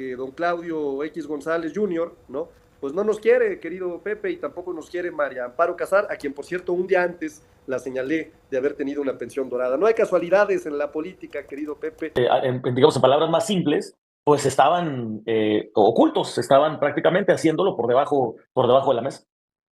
que don Claudio X González Jr., ¿no? Pues no nos quiere, querido Pepe, y tampoco nos quiere María Amparo Casar, a quien, por cierto, un día antes la señalé de haber tenido una pensión dorada. No hay casualidades en la política, querido Pepe. Digamos, en palabras más simples, pues estaban ocultos, estaban prácticamente haciéndolo por debajo de la mesa.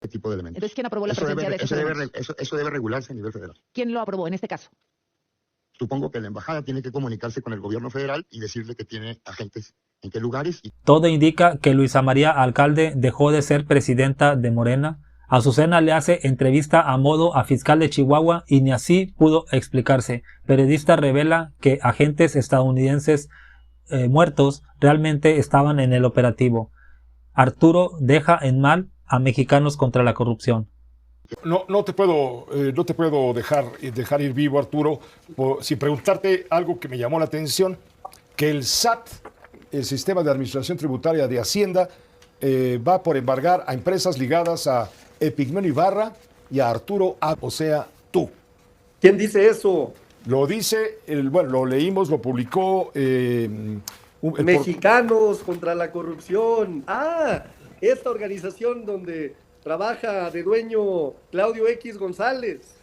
¿Qué tipo de elementos? Entonces, ¿quién aprobó la presencia de esos elementos? Eso debe regularse a nivel federal. ¿Quién lo aprobó en este caso? Supongo que la embajada tiene que comunicarse con el gobierno federal y decirle que tiene agentes en qué lugares. Todo indica que Luisa María Alcalde dejó de ser presidenta de Morena. Azucena le hace entrevista a modo a fiscal de Chihuahua y ni así pudo explicarse. Periodista revela que agentes estadounidenses muertos realmente estaban en el operativo. Arturo deja en mal a Mexicanos contra la corrupción. No te puedo dejar ir vivo, Arturo, sin preguntarte algo que me llamó la atención, que el SAT, el Sistema de Administración Tributaria de Hacienda, va por embargar a empresas ligadas a Epigmenio Ibarra y a Arturo A., o sea, tú. ¿Quién dice eso? Lo dice, lo leímos, lo publicó... Mexicanos contra la corrupción. Esta organización donde trabaja de dueño Claudio X González.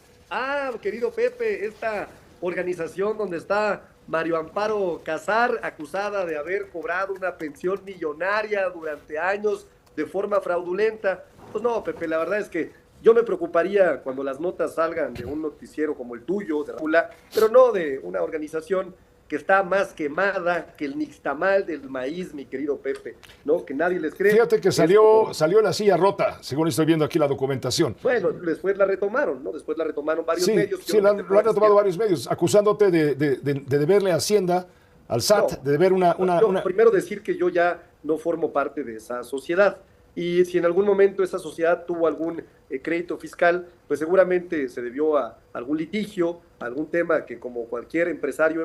Querido Pepe, esta organización donde está Mario Amparo Casar, acusada de haber cobrado una pensión millonaria durante años de forma fraudulenta. Pues no, Pepe, la verdad es que yo me preocuparía cuando las notas salgan de un noticiero como el tuyo, de Raúl, pero no de una organización que está más quemada que el nixtamal del maíz, mi querido Pepe, ¿no? Que nadie les cree. Fíjate que salió la silla rota, según estoy viendo aquí la documentación. Bueno, después la retomaron, ¿no? Después la retomaron varios medios. Sí, lo han retomado varios medios, acusándote de deberle a Hacienda, al SAT, de deber una... Primero decir que yo ya no formo parte de esa sociedad. Y si en algún momento esa sociedad tuvo algún crédito fiscal, pues seguramente se debió a algún litigio, a algún tema que como cualquier empresario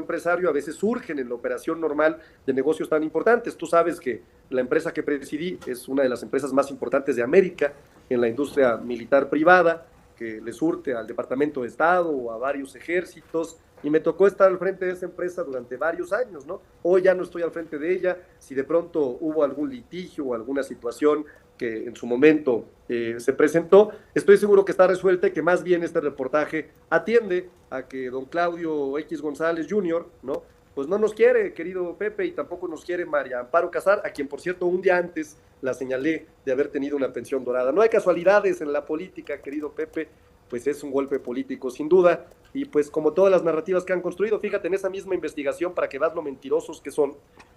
a veces surgen en la operación normal de negocios tan importantes. Tú sabes que la empresa que presidí es una de las empresas más importantes de América en la industria militar privada, que le surte al Departamento de Estado o a varios ejércitos, y me tocó estar al frente de esa empresa durante varios años, ¿no? Hoy ya no estoy al frente de ella. Si de pronto hubo algún litigio o alguna situación que en su momento se presentó, estoy seguro que está resuelta y que más bien este reportaje atiende a que don Claudio X González Jr., ¿no? Pues no nos quiere, querido Pepe, y tampoco nos quiere María Amparo Casar, a quien, por cierto, un día antes la señalé de haber tenido una pensión dorada. No hay casualidades en la política, querido Pepe, pues es un golpe político sin duda, y pues como todas las narrativas que han construido, fíjate, en esa misma investigación, para que veas lo mentirosos que son,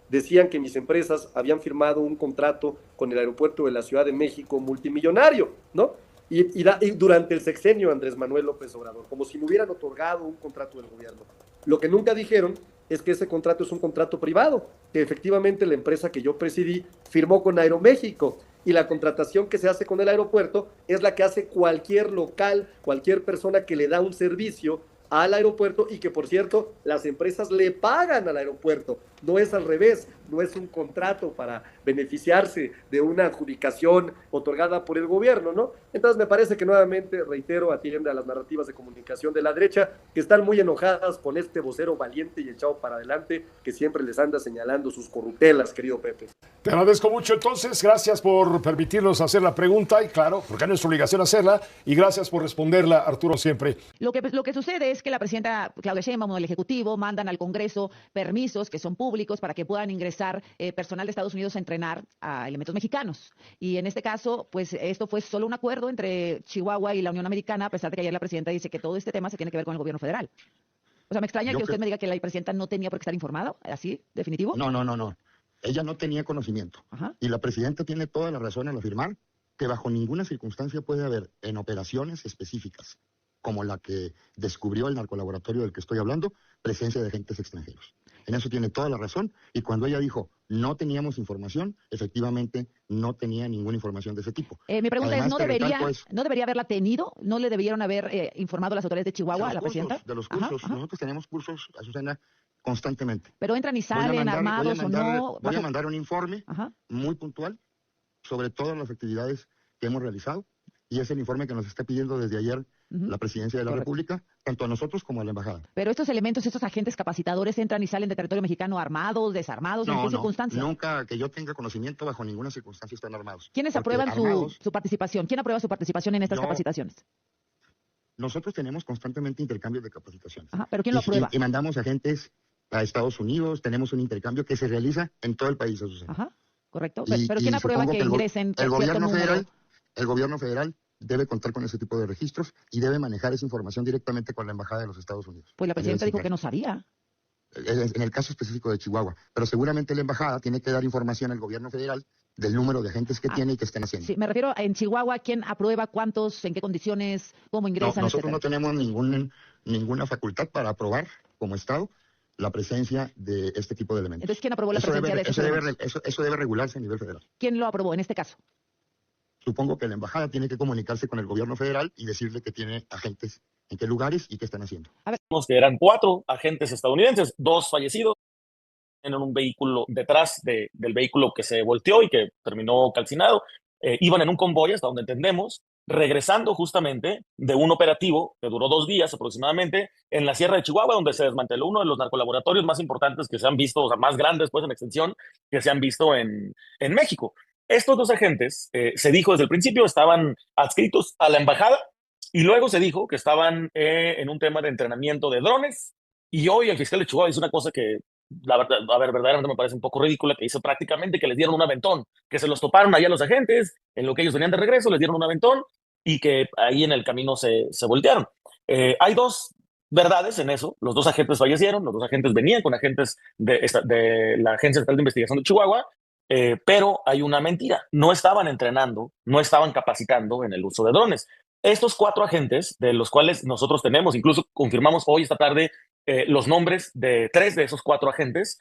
decían que mis empresas habían firmado un contrato con el aeropuerto de la Ciudad de México multimillonario, ¿no? Y durante el sexenio de Andrés Manuel López Obrador, como si me hubieran otorgado un contrato del gobierno. Lo que nunca dijeron es que ese contrato es un contrato privado, que efectivamente la empresa que yo presidí firmó con Aeroméxico, y la contratación que se hace con el aeropuerto es la que hace cualquier local, cualquier persona que le da un servicio al aeropuerto, y que, por cierto, las empresas le pagan al aeropuerto. No es al revés, no es un contrato para beneficiarse de una adjudicación otorgada por el gobierno, ¿no? Entonces me parece que nuevamente, reitero, atiende a las narrativas de comunicación de la derecha, que están muy enojadas con este vocero valiente y echado para adelante, que siempre les anda señalando sus corruptelas, querido Pepe. Te agradezco mucho entonces, gracias por permitirnos hacer la pregunta, y claro, porque es nuestra obligación hacerla, y gracias por responderla, Arturo, siempre. Lo que sucede es que la presidenta Claudia Sheinbaum o el Ejecutivo mandan al Congreso permisos que son públicos para que puedan ingresar personal de Estados Unidos a entrenar a elementos mexicanos. Y en este caso, pues esto fue solo un acuerdo entre Chihuahua y la Unión Americana, a pesar de que ayer la presidenta dice que todo este tema se tiene que ver con el gobierno federal. O sea, me extraña que usted me diga que la presidenta no tenía por qué estar informada, ¿así, definitivo? No. Ella no tenía conocimiento. Ajá. Y la presidenta tiene toda la razón al afirmar que bajo ninguna circunstancia puede haber en operaciones específicas, como la que descubrió el narcolaboratorio del que estoy hablando, presencia de agentes extranjeros. En eso tiene toda la razón, y cuando ella dijo no teníamos información, efectivamente no tenía ninguna información de ese tipo. Mi pregunta Además, es, ¿no debería haberla tenido? ¿No le debieron haber informado a las autoridades de Chihuahua a la presidenta? De los cursos, nosotros tenemos cursos, Azucena, constantemente. Pero entran y salen armados o no. Voy a mandar un informe muy puntual sobre todas las actividades que hemos realizado, y es el informe que nos está pidiendo desde ayer la presidencia de la Correcto. República, tanto a nosotros como a la embajada. Pero estos elementos, estos agentes capacitadores entran y salen de territorio mexicano armados, desarmados, ¿en qué circunstancias? Nunca que yo tenga conocimiento, bajo ninguna circunstancia están armados. ¿Quiénes Porque aprueban armados, su participación? ¿Quién aprueba su participación en estas Yo. capacitaciones? Nosotros tenemos constantemente intercambios de capacitaciones. Ajá, ¿pero quién lo aprueba? Y mandamos agentes a Estados Unidos, tenemos un intercambio que se realiza en todo el país, Azucena. Ajá, correcto. Y- ¿Pero y quién aprueba supongo que que ingresen el cierto gobierno número? federal, el gobierno federal debe contar con ese tipo de registros y debe manejar esa información directamente con la embajada de los Estados Unidos. Pues la presidenta dijo Nivel que no sabía. central. En el caso específico de Chihuahua, pero seguramente la embajada tiene que dar información al gobierno federal del número de agentes que tiene y que estén haciendo. Sí, me refiero a en Chihuahua, ¿quién aprueba cuántos, en qué condiciones, cómo No, ingresan, nosotros etcétera? no tenemos ninguna facultad para aprobar como Estado la presencia de este tipo de elementos. Entonces, ¿quién aprobó la Eso presencia de esos elementos? eso debe regularse a nivel federal. ¿Quién lo aprobó en este caso? Supongo que la embajada tiene que comunicarse con el gobierno federal y decirle que tiene agentes en qué lugares y qué están haciendo. Vimos que eran 4 agentes estadounidenses, 2 fallecidos en un vehículo detrás del vehículo que se volteó y que terminó calcinado. Iban en un convoy, hasta donde entendemos, regresando justamente de un operativo que duró 2 días aproximadamente en la Sierra de Chihuahua, donde se desmanteló uno de los narcolaboratorios más importantes que se han visto, o sea, más grandes pues en extensión, que se han visto en México. Estos 2 agentes, se dijo desde el principio, estaban adscritos a la embajada y luego se dijo que estaban en un tema de entrenamiento de drones. Y hoy el fiscal de Chihuahua dice una cosa que, la verdad, a ver, verdaderamente me parece un poco ridícula, que dice prácticamente que les dieron un aventón, que se los toparon allá los agentes, en lo que ellos venían de regreso, les dieron un aventón y que ahí en el camino se voltearon. Hay 2 verdades en eso. Los 2 agentes fallecieron, los 2 agentes venían con agentes de la Agencia Estatal de Investigación de Chihuahua, pero hay una mentira. No estaban entrenando, no estaban capacitando en el uso de drones. Estos 4 agentes, de los cuales nosotros tenemos, incluso confirmamos hoy, esta tarde, los nombres de 3 de esos 4 agentes,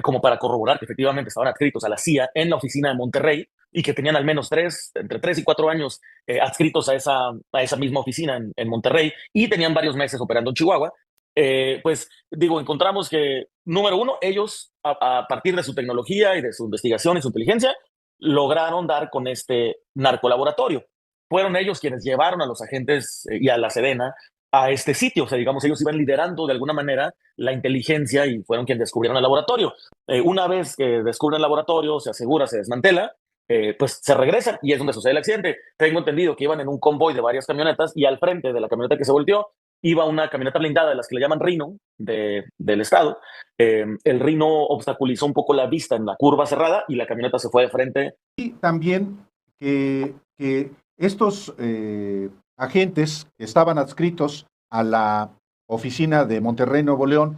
como para corroborar que efectivamente estaban adscritos a la CIA en la oficina de Monterrey y que tenían al menos entre 3 y 4 años adscritos a esa misma oficina en Monterrey y tenían varios meses operando en Chihuahua. Pues digo, encontramos que, número 1, ellos, a partir de su tecnología y de su investigación y su inteligencia, lograron dar con este narcolaboratorio. Fueron ellos quienes llevaron a los agentes y a la Sedena a este sitio. O sea, digamos, ellos iban liderando de alguna manera la inteligencia y fueron quienes descubrieron el laboratorio. Una vez que descubren el laboratorio, se asegura, se desmantela, pues se regresan y es donde sucede el accidente. Tengo entendido que iban en un convoy de varias camionetas y al frente de la camioneta que se volteó iba una camioneta blindada de las que le llaman Rhino del estado. El Rhino obstaculizó un poco la vista en la curva cerrada y la camioneta se fue de frente. Y también que estos agentes que estaban adscritos a la oficina de Monterrey, Nuevo León,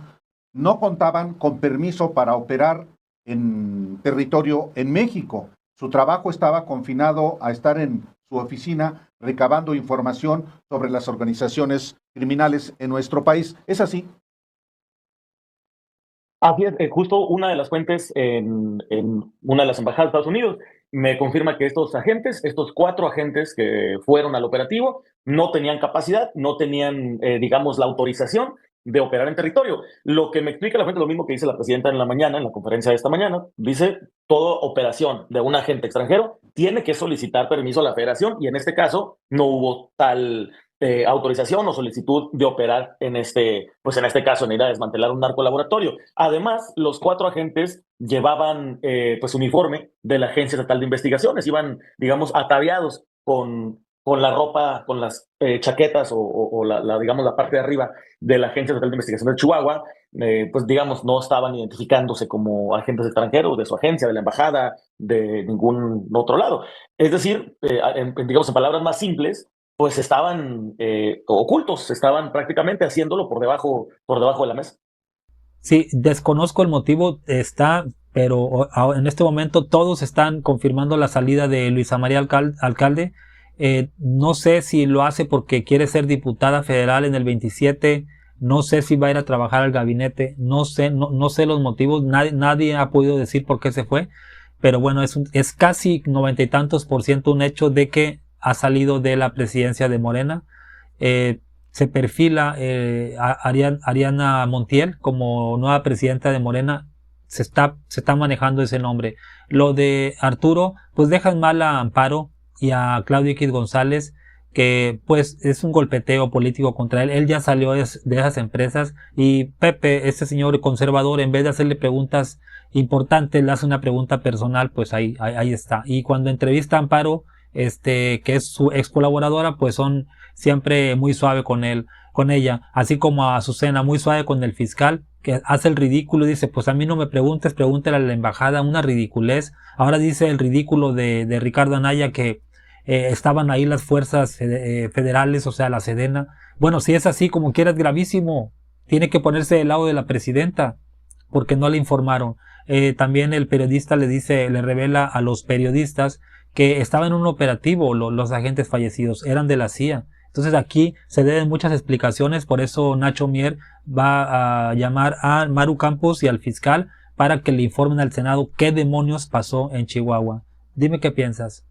no contaban con permiso para operar en territorio en México. Su trabajo estaba confinado a estar en su oficina recabando información sobre las organizaciones criminales en nuestro país. ¿Es así? Así es, justo una de las fuentes en una de las embajadas de Estados Unidos me confirma que estos 4 agentes que fueron al operativo, no tenían capacidad, no tenían, digamos, la autorización de operar en territorio. Lo que me explica la fuente, lo mismo que dice la presidenta en la mañana, en la conferencia de esta mañana, dice, toda operación de un agente extranjero tiene que solicitar permiso a la federación y en este caso no hubo tal autorización o solicitud de operar en este caso, en ir a desmantelar un narcolaboratorio. Además, los 4 agentes llevaban pues uniforme de la Agencia Estatal de Investigaciones, iban, digamos, ataviados con la ropa, con las chaquetas o digamos, la parte de arriba de la Agencia Estatal de Investigación de Chihuahua, pues digamos, no estaban identificándose como agentes extranjeros de su agencia, de la embajada, de ningún otro lado. Es decir, digamos, en palabras más simples, pues estaban ocultos, estaban prácticamente haciéndolo por debajo de la mesa. Sí, desconozco el motivo, pero en este momento todos están confirmando la salida de Luisa María Alcalde. No sé si lo hace porque quiere ser diputada federal en el 27, no sé si va a ir a trabajar al gabinete, no sé los motivos, nadie ha podido decir por qué se fue, pero bueno, es casi 90 y tantos % un hecho de que ha salido de la presidencia de Morena. Se perfila Ariana Montiel como nueva presidenta de Morena. Se está manejando ese nombre. Lo de Arturo, pues dejan mal a Amparo y a Claudio X González. que pues es un golpeteo político contra él. Él ya salió de esas empresas y Pepe, este señor conservador, en vez de hacerle preguntas importantes, le hace una pregunta personal, pues ahí está. Y cuando entrevista a Amparo, que es su ex colaboradora, pues son siempre muy suave con ella, así como a Azucena, muy suave con el fiscal, que hace el ridículo y dice, pues a mí no me preguntes, pregúntale a la embajada, una ridiculez. Ahora dice el ridículo de Ricardo Anaya que estaban ahí las fuerzas federales, o sea, la Sedena. Bueno, si es así, como quiera, es gravísimo. Tiene que ponerse del lado de la presidenta, porque no le informaron. También el periodista le revela a los periodistas que estaban en un operativo, los agentes fallecidos, eran de la CIA. Entonces aquí se deben muchas explicaciones, por eso Nacho Mier va a llamar a Maru Campos y al fiscal para que le informen al Senado qué demonios pasó en Chihuahua. Dime qué piensas.